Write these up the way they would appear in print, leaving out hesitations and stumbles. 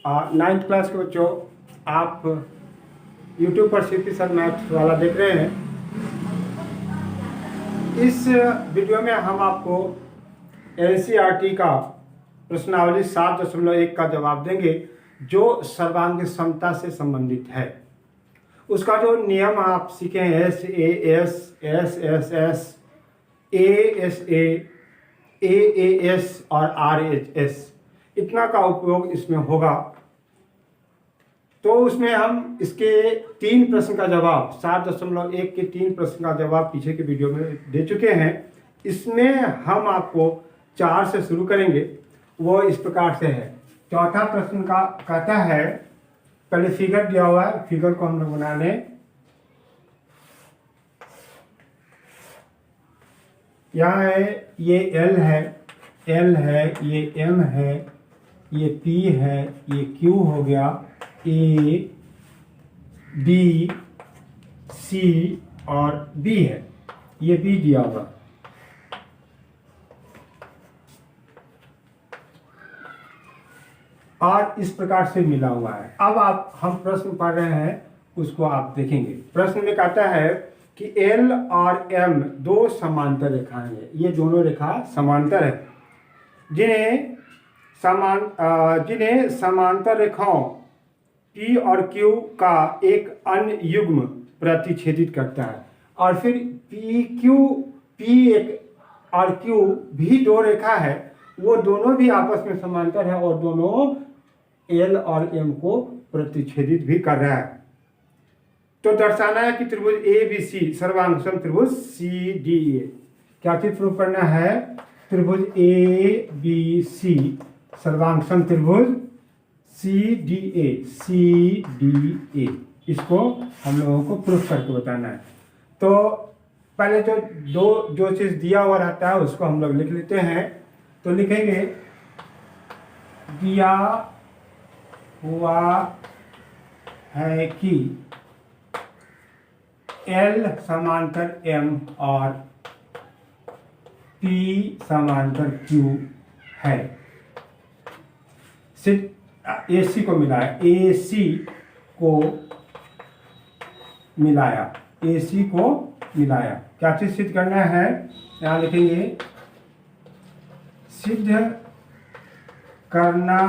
Ninth class के बच्चों, आप यूट्यूब पर सीपी सर मैथ्स वाला देख रहे हैं। इस वीडियो में हम आपको एनसीईआरटी का प्रश्नावली 7.1 का जवाब देंगे, जो सर्वांगीण समता से संबंधित है। उसका जो नियम आप सीखे हैं SAS, SSS, ASA, AAS और RHS, इतना का उपयोग इसमें होगा। तो उसमें हम इसके 3 प्रश्न का जवाब 7.1 के 3 प्रश्न का जवाब पीछे के वीडियो में दे चुके हैं। इसमें हम आपको 4 से शुरू करेंगे। वो इस प्रकार से है। चौथा प्रश्न का कहता है, पहले फिगर दिया हुआ है, फिगर को हम लोग बना लें। यहाँ है, ये L है, ये M है, ये P है, ये Q हो गया, A, B, C और B है। ये B दिया हुआ। और इस प्रकार से मिला हुआ है। अब हम प्रश्न पढ़ रहे हैं, उसको आप देखेंगे। प्रश्न में कहता है कि L और M दो समांतर रेखाएं हैं। ये दोनों रेखा समांतर है, जिन्हें समांतर रेखाओं P और Q का एक अन्य युग्म प्रतिच्छेदित करता है। और फिर P और Q भी दो रेखा है, वो दोनों भी आपस में समांतर है और दोनों L और M को प्रतिच्छेदित भी कर रहा है। तो दर्शाना है कि त्रिभुज ABC सर्वांगसम त्रिभुज CDA। क्या चीज प्रूव करना है? त्रिभुज ABC सर्वांगसम त्रिभुज CDA। इसको हम लोगों को प्रूफ करके बताना है। तो पहले जो चीज दिया हुआ रहता है उसको हम लोग लिख लेते हैं। तो लिखेंगे, दिया हुआ है कि L समांतर M और P समांतर Q है। सिर्फ AC को मिलाया, AC को मिलाया। क्या चीज सिद्ध करना है? यहाँ लिखेंगे, सिद्ध करना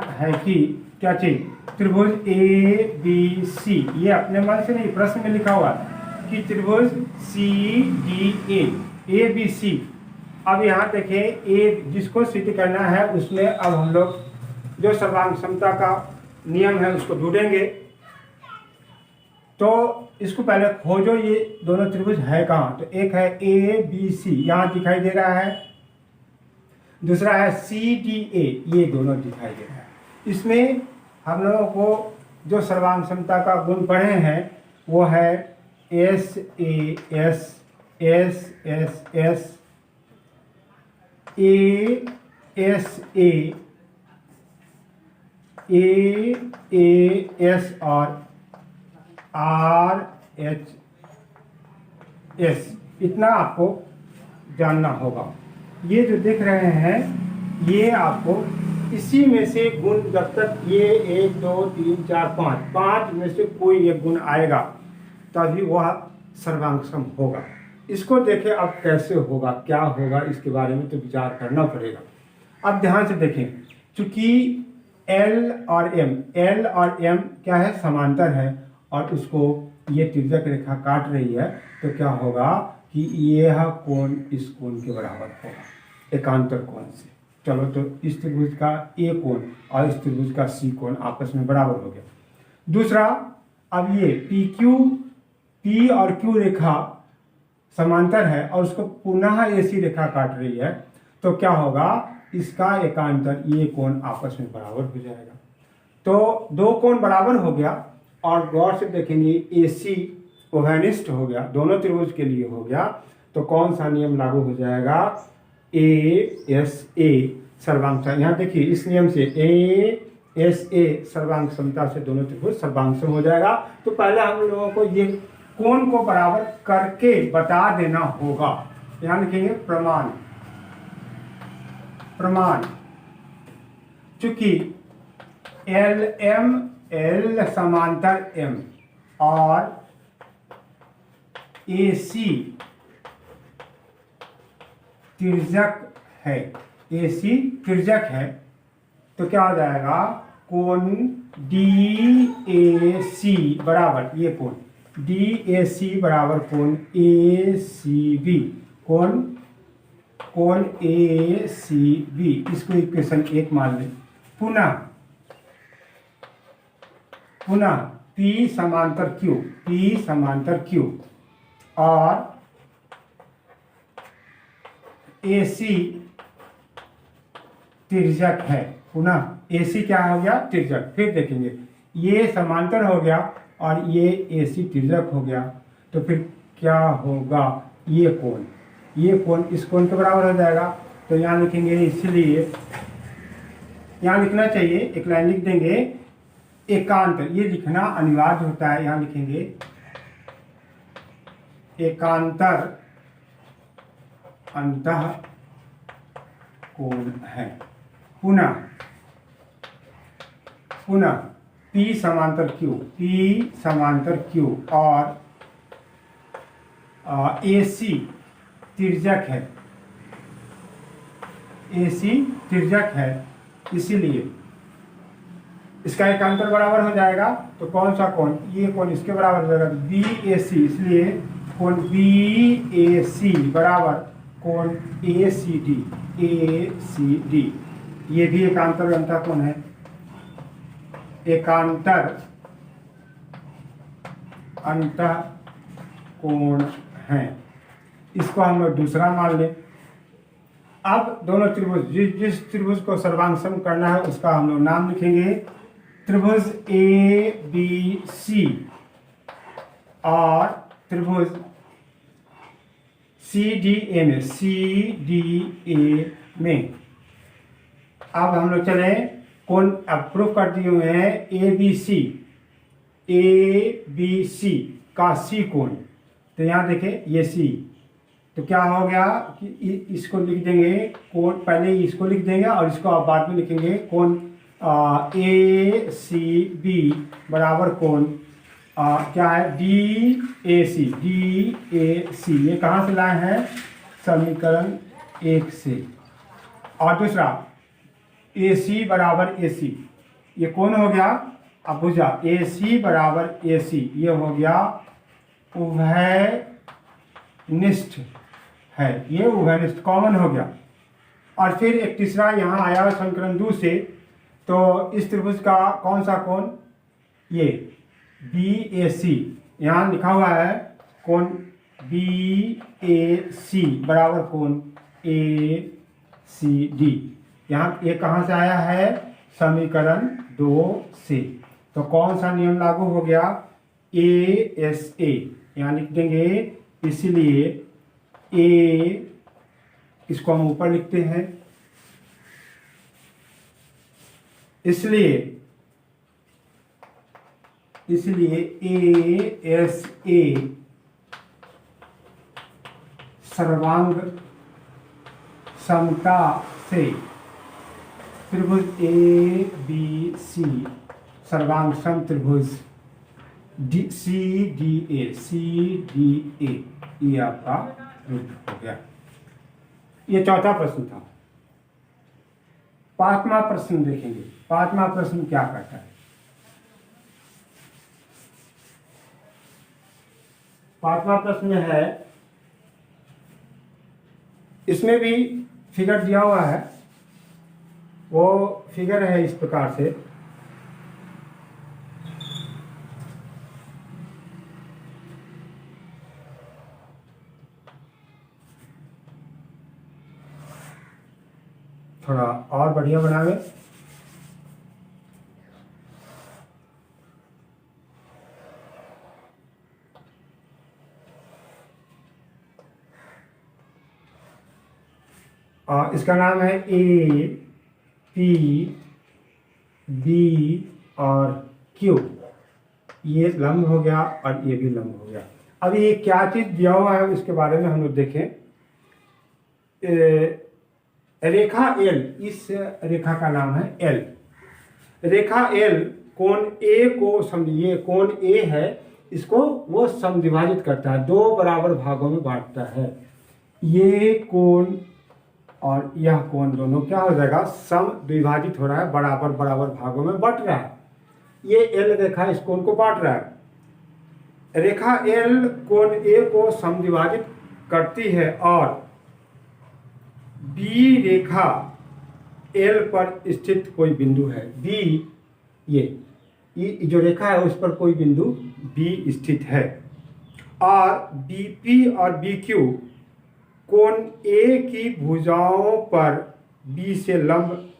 है कि क्या चीज? त्रिभुज ABC। ये अपने मन से नहीं, प्रश्न में लिखा हुआ कि त्रिभुज CDA ABC। अब यहाँ देखें, A जिसको सिद्ध करना है उसमें अब हम लोग जो सर्वांग समता का नियम है उसको ढूंढेंगे। तो इसको पहले खोजो, ये दोनों त्रिभुज है कहाँ? तो एक है ABC, यहाँ दिखाई दे रहा है। दूसरा है CDA, ये दोनों दिखाई दे रहा है। इसमें हम लोगों को जो सर्वांग समता का गुण पढ़े हैं वो है SAS, SSS, ASA, AAS और RHS। इतना आपको जानना होगा। ये जो देख रहे हैं, ये आपको इसी में से गुण, जब तक ये 1 2 3 4 5 में से कोई एक गुण आएगा तभी वह सर्वांगसम होगा। इसको देखें अब कैसे होगा, क्या होगा, इसके बारे में तो विचार करना पड़ेगा। अब ध्यान से देखें, चूंकि L और M क्या है? समांतर है और उसको ये तिर्यक रेखा काट रही है। तो क्या होगा कि यह कोण इस कोण के बराबर होगा, एकांतर कोण से। चलो, तो इस त्रिभुज का A कोण और इस त्रिभुज का C कोण आपस में बराबर हो गया। दूसरा, अब ये P और Q रेखा समांतर है और उसको पुनः AC रेखा काट रही है। तो क्या होगा? इसका एकांतर ये कोण आपस में बराबर हो जाएगा। तो दो कोण बराबर हो गया। और गौर से देखेंगे, AC उभयनिष्ठ हो गया, दोनों त्रिभुज के लिए हो गया। तो कौन सा नियम लागू हो जाएगा? ASA सर्वांग। यहाँ देखिए, इस नियम से ASA सर्वांग समता से दोनों त्रिभुज सर्वांगसम हो जाएगा। तो पहले हम लोगों को ये कोण को बराबर करके बता देना होगा। यहाँ लिखेंगे प्रमाण। चूंकि एल एम एल समांतर एम और ए सी तिर्यक है, ए सी तिर्यक है, तो क्या हो जाएगा, कोण डी ए सी बराबर, ये कोण डी ए सी बराबर कोण ए सी बी, कोण ए सी बी, इसको इक्वेशन 1 मान लें। पुनः P समांतर Q और AC तिर्यक है, पुनः AC क्या हो गया, तिर्यक। फिर देखेंगे ये समांतर हो गया और ये AC तिर्यक हो गया, तो फिर क्या होगा, ये कोण इस कोण के बराबर हो जाएगा। तो यहाँ लिखेंगे, इसलिए यहाँ लिखना चाहिए, एक लाइन लिख देंगे, एकांतर, ये लिखना अनिवार्य होता है। यहाँ लिखेंगे एकांतर अंतः कोण है। पुनः P समांतर Q और AC तिर्यक है, इसीलिए इसका एकांतर बराबर हो जाएगा। तो कौन सा कोण, ये कोण इसके बराबर हो जाएगा BAC, इसलिए कोण BAC बराबर कोण ACD, ये भी एकांतर अंतः कोण है, एकांतर अंतः कोण है। इसको हम लोग दूसरा मान लें। अब दोनों त्रिभुज, जिस त्रिभुज को सर्वांग करना है उसका हम लोग नाम लिखेंगे, त्रिभुज ABC और त्रिभुज CDA में। अब हम लोग चले कोण, अब प्रूफ कर दिए हुए हैं ABC का C कोण। तो यहाँ देखें ये C, तो क्या हो गया कि इसको लिख देंगे कोण, पहले इसको लिख देंगे और इसको आप बाद में लिखेंगे, कोण ACB बराबर कोण क्या है, DAC, ये कहाँ से लाए हैं, समीकरण 1 से। और दूसरा AC बराबर AC, ये कौन हो गया, अब बुझा, AC बराबर AC, ये हो गया उभयनिष्ठ है, ये उभयनिष्ठ कॉमन हो गया। और फिर एक तीसरा यहाँ आया समीकरण 2 से, तो इस त्रिभुज का कौन सा कोण, ये BAC, यहाँ लिखा हुआ है कोण BAC बराबर कोण ACD, यहाँ ये कहाँ से आया है, समीकरण 2 से। तो कौन सा नियम लागू हो गया, ASA, यहाँ लिख देंगे, इसलिए A, इसको हम ऊपर लिखते हैं, इसलिए ASA सर्वांग समता से त्रिभुज ABC सर्वांग सम त्रिभुज CDA, ये आपका रूप हो गया। ये चौथा प्रश्न था। पांचवा प्रश्न देखेंगे, पांचवा प्रश्न क्या कहता है। पांचवा प्रश्न है, इसमें भी फिगर दिया हुआ है, वो फिगर है इस प्रकार से, थोड़ा और बढ़िया बनावे। इसका नाम है A, P, B और Q, ये लंब हो गया और ये भी लंब हो गया। अब ये क्या चीज़ दिया हुआ है उसके बारे में हम लोग देखें। रेखा एल, इस रेखा का नाम है एल। रेखा एल कोण ए को समझिए, कोण ए है, इसको वो समद्विभाजित करता है, दो बराबर भागों में बांटता है। ये कोण और यह कोण दोनों क्या हो जाएगा, समद्विभाजित हो रहा है, बराबर बराबर भागों में बट रहा है। ये एल रेखा इस कोण को बांट रहा है। रेखा एल कोण ए को समद्विभाजित करती है और बी रेखा एल पर स्थित कोई बिंदु है, बी, ये जो रेखा है उस पर कोई बिंदु बी स्थित है, और बीपी और बीक्यू कोण ए की भुजाओं पर बी से लंब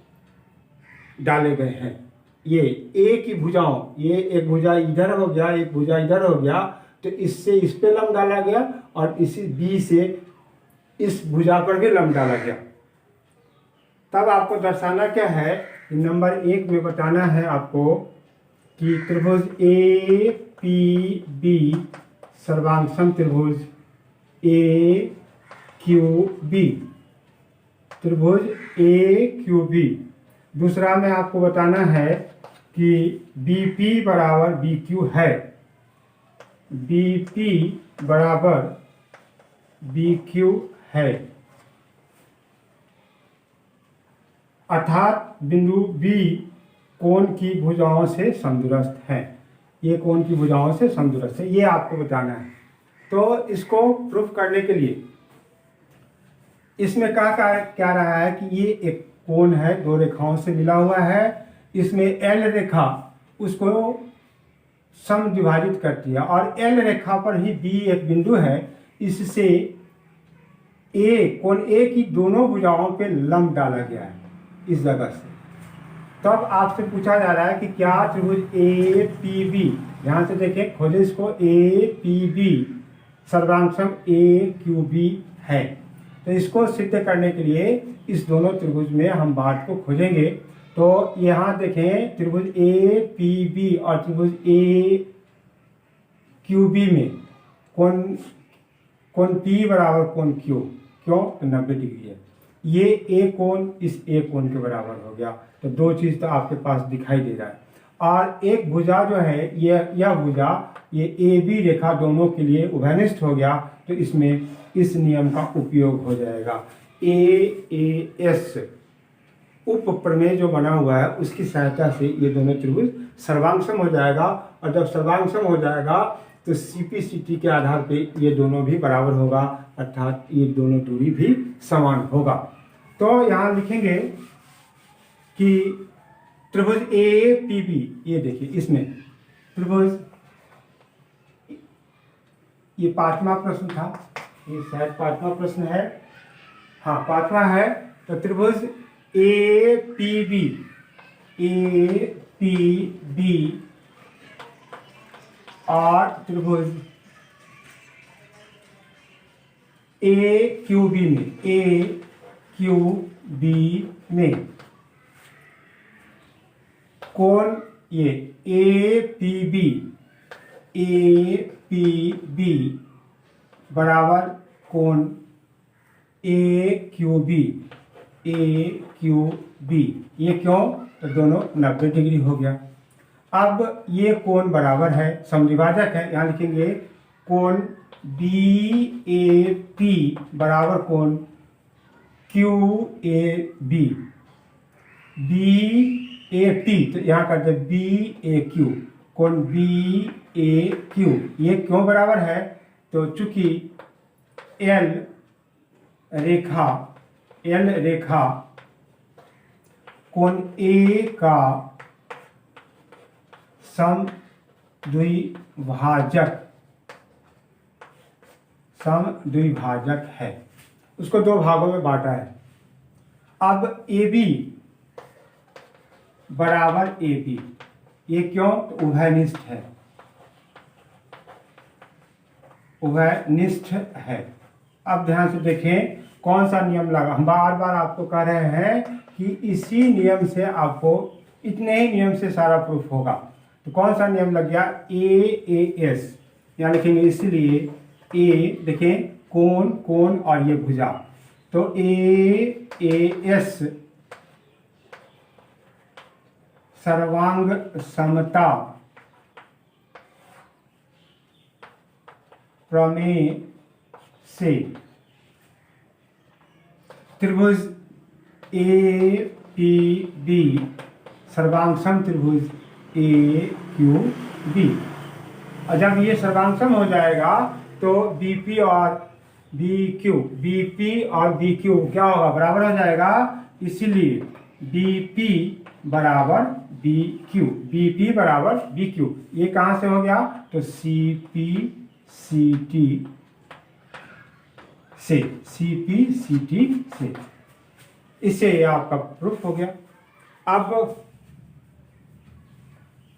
डाले गए हैं। ये ए की भुजाओं, ये एक भुजा इधर हो गया, एक भुजा इधर हो गया, तो इससे इस पे लंब डाला गया और इसी बी से इस भुजा पर भी लंब डाला गया। तब आपको दर्शाना क्या है, नंबर 1 में बताना है आपको कि त्रिभुज ए पी बी सर्वांगसम त्रिभुज ए क्यू बी, त्रिभुज ए क्यू बी। दूसरा में आपको बताना है कि बी पी बराबर बी क्यू है, बी पी बराबर बी क्यू है, अर्थात बिंदु बी कोण की भुजाओं से समदूरस्थ है, ये कोण की भुजाओं से समदूरस्थ है, ये आपको बताना है। तो इसको प्रूफ करने के लिए इसमें क्या रहा है कि ये एक कोण है, दो रेखाओं से मिला हुआ है, इसमें एल रेखा उसको समद्विभाजित करती है और एल रेखा पर ही बी एक बिंदु है, इससे ए, कोण ए की दोनों भुजाओं पे लंब डाला गया है इस जगह से। तब आपसे पूछा जा रहा है कि क्या त्रिभुज ए पी बी, ध्यान से देखें, खोजे इसको, ए पी बी सर्वांगसम ए क्यू बी है। तो इसको सिद्ध करने के लिए इस दोनों त्रिभुज में हम बात को खोजेंगे। तो यहाँ देखें, त्रिभुज ए पी बी और त्रिभुज ए क्यू बी में कोण पी बराबर कोण क्यू, क्यों, तो 90 डिग्री है। ये ए कोण इस ए कोण के बराबर हो गया, तो दो चीज़ तो आपके पास दिखाई दे रहा है। और एक भुजा जो है, यह भुजा, ये ए बी रेखा दोनों के लिए उभयनिष्ठ हो गया, तो इसमें इस नियम का उपयोग हो जाएगा। ए एस उप प्रमेय जो बना हुआ है उसकी सहायता से ये दोनों त्रिभुज सर्वांगसम हो जाएगा, और जब सर्वांगसम हो जाएगा तो सीपीसीटी के आधार पे ये दोनों भी बराबर होगा, अर्थात ये दोनों दूरी भी समान होगा। तो यहाँ लिखेंगे कि त्रिभुज ए पी बी, ये देखिए इसमें त्रिभुज, ये 5वां प्रश्न था, ये शायद 5वां प्रश्न है, हाँ 5वां है। तो त्रिभुज ए पी बी और त्रिभुज ए क्यू बी में कोण ये ए पी बी बराबर कोण ए क्यू बी, ये क्यों, तो दोनों 90 डिग्री हो गया। अब ये कोण बराबर है, समद्विभाजक है, यहाँ लिखेंगे कोण बी ए पी बराबर कोण Q A B A T, तो यहाँ करते बी ए क्यू, कोण बी ए क्यू, ये क्यों बराबर है, तो चूंकि एल रेखा कोण ए का समद्विभाजक है, उसको दो भागों में बांटा है। अब ए बी बराबर ए बी, ये क्यों, तो उभयनिष्ठ है, उभयनिष्ठ है। अब ध्यान से देखें कौन सा नियम लगा, हम बार बार आपको कह रहे हैं कि इसी नियम से आपको, इतने ही नियम से सारा प्रूफ होगा। तो कौन सा नियम लग गया, ए एस, यहाँ लिखेंगे, इसलिए ए देखें कोण और ये भुजा, तो AS सर्वांग समता प्रमेय से त्रिभुज APB सर्वांग सम त्रिभुज AQB। और जब ये सर्वांग हो जाएगा तो BP और BQ क्या होगा, बराबर हो जाएगा। इसीलिए BP बराबर BP बराबर BQ। ये कहाँ से हो गया, तो CPCT से। इससे ये आपका प्रूफ हो गया। अब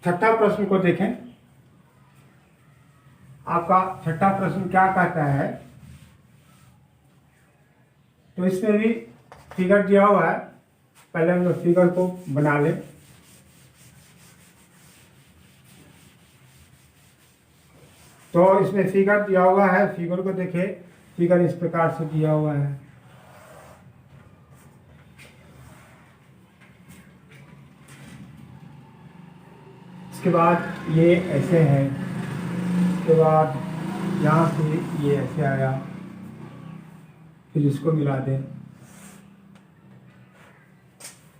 छठा प्रश्न को देखें। आपका छठा प्रश्न क्या कहता है, तो इसमें भी फिगर दिया हुआ है। पहले हम लोग फिगर को बना लें। तो इसमें फिगर दिया हुआ है, फिगर को देखें। फिगर इस प्रकार से दिया हुआ है। इसके बाद ये ऐसे है, उसके बाद यहाँ से ये ऐसे आया, फिर इसको मिला दें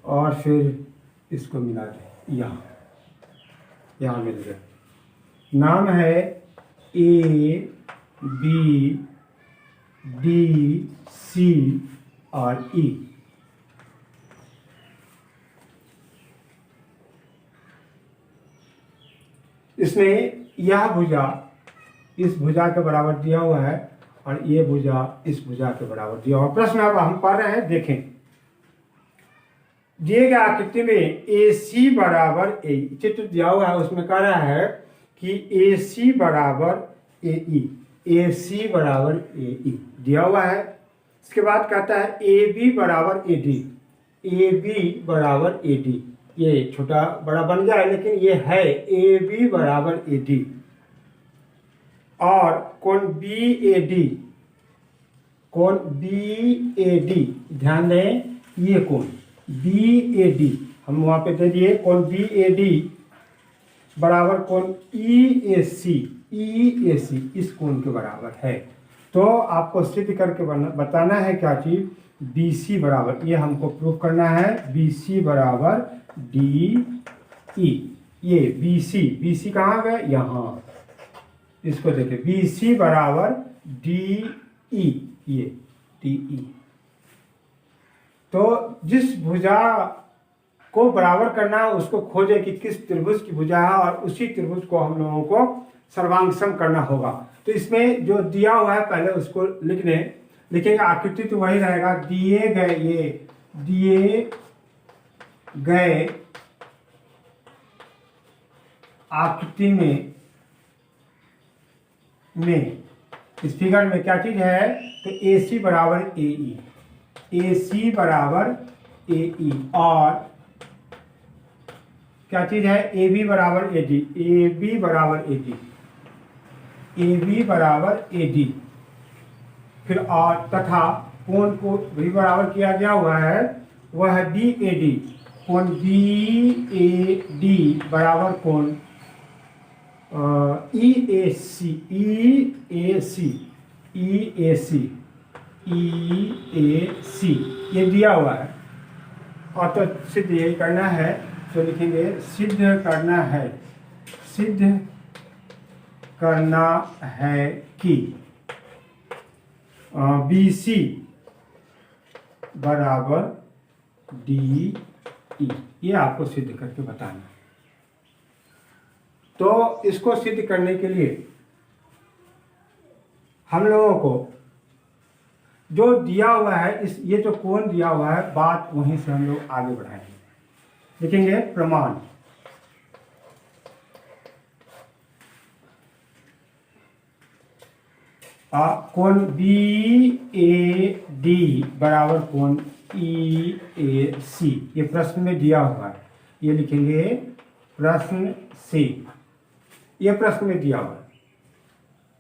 और फिर इसको मिला दें, यहाँ मिल गया। नाम है ABDC और E। इसमें यह भुजा इस भुजा के बराबर दिया हुआ है और ये भुजा इस भुजा के बराबर दिया हुआ। प्रश्न अब हम पढ़ रहे हैं, देखें। दिए गए आकृति में AC बराबर AE चित्र दिया हुआ है, उसमें कह रहा है कि AC बराबर AC बराबर AE दिया हुआ है। इसके बाद कहता है AB बराबर AD बराबर AD। ये छोटा बड़ा बन गया है, लेकिन ये है AB बराबर AD। और कोण BAD ध्यान दें, ये कोण BAD हम वहां पे दे दिए। कोण BAD बराबर कोण EAC इस कोण के बराबर है। तो आपको सिद्ध करके बताना है क्या चीज, BC बराबर, ये हमको प्रूफ करना है, BC बराबर DE। ये BC कहाँ गए, यहाँ। इसको देखें, BC बराबर DE, ये DE। तो जिस भुजा को बराबर करना है उसको खोजे कि किस त्रिभुज की भुजा है, और उसी त्रिभुज को हम लोगों को सर्वांगसम करना होगा। तो इसमें जो दिया हुआ है पहले उसको लिखेंगे। आकृति तो वही रहेगा। दिए गए आकृति में इस फिगर में क्या चीज है, तो AC बराबर AE और क्या चीज है, AB बराबर AD। फिर और तथा कोण को भी बराबर किया गया हुआ है, वह है BAD। कोण BAD बराबर कोण EAC ये दिया हुआ है। और तो सिद्ध यही करना है, तो लिखेंगे सिद्ध करना है कि BC बराबर DE। ये आपको सिद्ध करके बताना है। तो इसको सिद्ध करने के लिए हम लोगों को जो दिया हुआ है, ये जो कोण दिया हुआ है, बात वहीं से हम लोग आगे बढ़ाएंगे। लिखेंगे प्रमाण। कोण BAD बराबर कोण EAC, ये प्रश्न में दिया हुआ है। ये लिखेंगे प्रश्न से, ये प्रश्न में दिया हुआ है।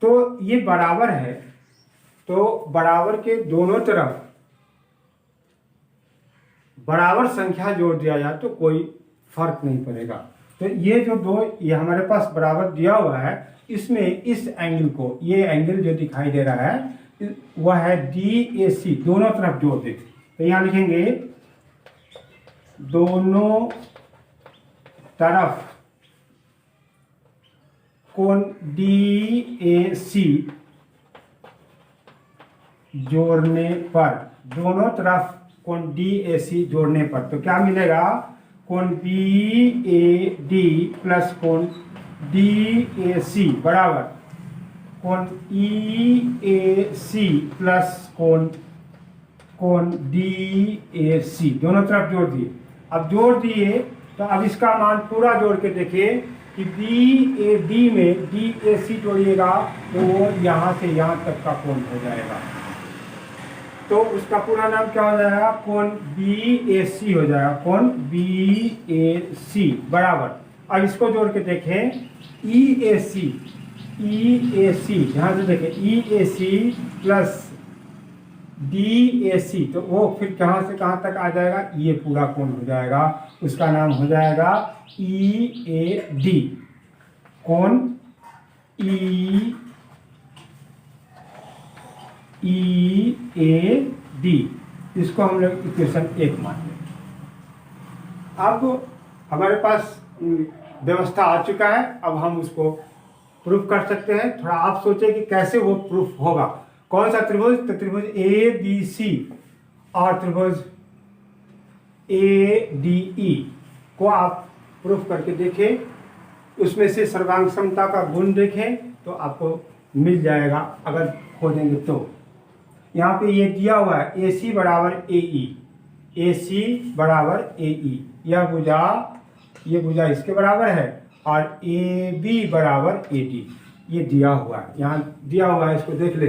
तो ये बराबर है, तो बराबर के दोनों तरफ बराबर संख्या जोड़ दिया जाए तो कोई फर्क नहीं पड़ेगा। तो ये जो दो ये हमारे पास बराबर दिया हुआ है, इसमें इस एंगल को, ये एंगल जो दिखाई दे रहा है वह है DAC, दोनों तरफ जोड़ दे। तो यहाँ लिखेंगे दोनों तरफ कोण DAC जोड़ने पर, दोनों तरफ कोण DAC जोड़ने पर तो क्या मिलेगा, कोण BAD प्लस कोण DAC बराबर कोण EAC प्लस कोण DAC, दोनों तरफ जोड़ दिए। अब जोड़ दिए तो अब इसका मान पूरा जोड़ के देखिए कि BAD में DAC जोड़िएगा तो वो यहाँ से यहाँ तक का कोण हो जाएगा, तो उसका पूरा नाम क्या हो जाएगा, कोण BAC हो जाएगा, कोण BAC बराबर। अब इसको जोड़ के देखें EAC ध्यान से देखें EAC प्लस DAC, तो वो फिर कहाँ से कहाँ तक आ जाएगा, ये पूरा कोण हो जाएगा, उसका नाम हो जाएगा EAD, कोण EAD, इसको हम लोग इक्वेशन 1 मान लें। अब हमारे पास व्यवस्था आ चुका है, अब हम उसको प्रूफ कर सकते हैं। थोड़ा आप सोचें कि कैसे वो प्रूफ होगा। कौन सा त्रिभुज, तो त्रिभुज ABC और त्रिभुज ADE को आप प्रूफ करके देखें, उसमें से सर्वांग समता का गुण देखें तो आपको मिल जाएगा अगर खोजेंगे तो। यहाँ पे ये दिया हुआ है AC बराबर AE, AC बराबर AE, ये भुजा इसके बराबर है और AB बराबर AD, ये दिया हुआ है, यहाँ दिया हुआ है, इसको देख ले।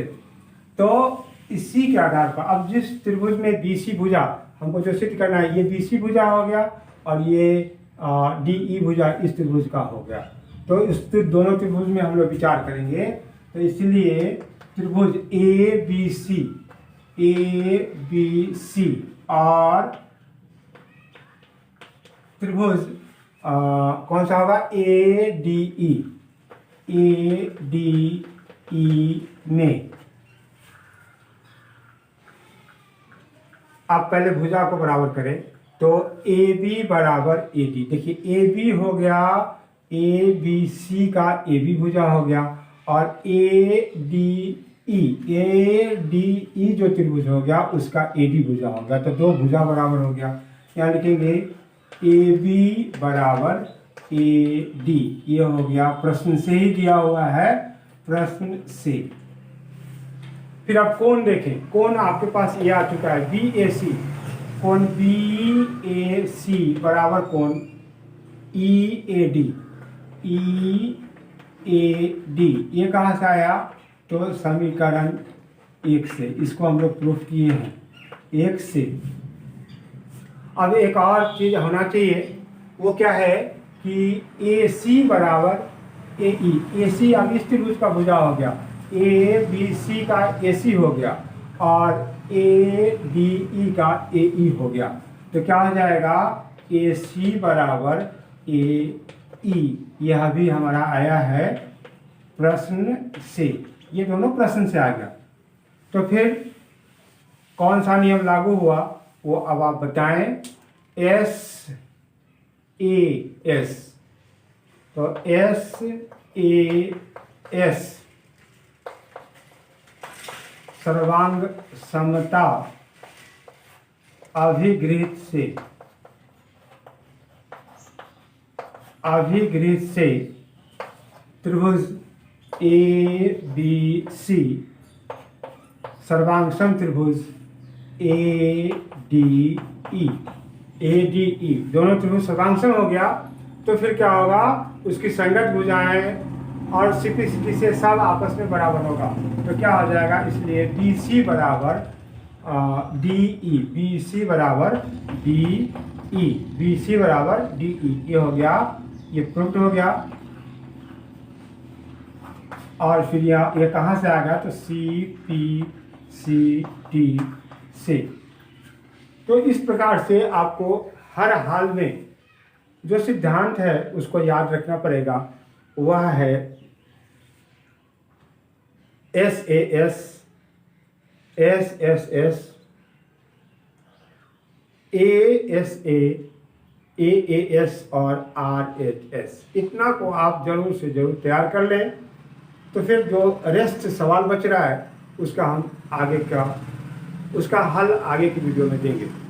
तो इसी के आधार पर अब जिस त्रिभुज में BC भुजा हमको जो सिद्ध करना है, ये BC भुजा हो गया और ये DE भुजा इस त्रिभुज का हो गया, तो इस दोनों त्रिभुज में हम लोग विचार करेंगे। तो इसलिए त्रिभुज ABC और त्रिभुज कौन सा होगा, ADE में आप पहले भुजा को बराबर करें तो AB बराबर AD, देखिए AB हो गया, ABC का AB भुजा हो गया और ADE जो त्रिभुज हो गया उसका AD भुजा हो गया, तो दो भुजा बराबर हो गया। यहाँ लिखेंगे AB बराबर AD, ये हो गया, प्रश्न से ही दिया हुआ है, प्रश्न से। फिर आप कोण देखें, कोण आपके पास ये आ चुका है BAC, कोण BAC बराबर कोण EAD, ये कहाँ से आया, तो समीकरण 1 से, इसको हम लोग प्रूफ किए हैं 1 से। अब एक और चीज़ होना चाहिए, वो क्या है कि AC बराबर AE, AC अब इस त्रिभुज का भुजा हो गया, ABC का AC हो गया और ADE का AE हो गया, तो क्या हो जाएगा, AC बराबर AE, यह भी हमारा आया है प्रश्न से, ये दोनों प्रश्न से आ गया। तो फिर कौन सा नियम लागू हुआ वो अब आप बताएं, SAS, तो SAS सर्वांग समता अभिगृहित से त्रिभुज ABC सर्वांगसम त्रिभुज ADE, दोनों त्रिभुज सर्वांगसम हो गया, तो फिर क्या होगा, उसकी संगत भुजाएं और सिटी से सब आपस में बराबर होगा, तो क्या हो जाएगा, इसलिए BC बराबर DE, BC बराबर DE, ये हो गया, ये प्रूफ हो गया। और फिर ये कहाँ से आ गया, तो CPCT से। तो इस प्रकार से आपको हर हाल में जो सिद्धांत है उसको याद रखना पड़ेगा। वह है SAS, SSS, ASA, AAS और RHS। इतना को आप जरूर से जरूर तैयार कर लें। तो फिर जो रेस्ट सवाल बच रहा है उसका हम उसका हल आगे की वीडियो में देंगे।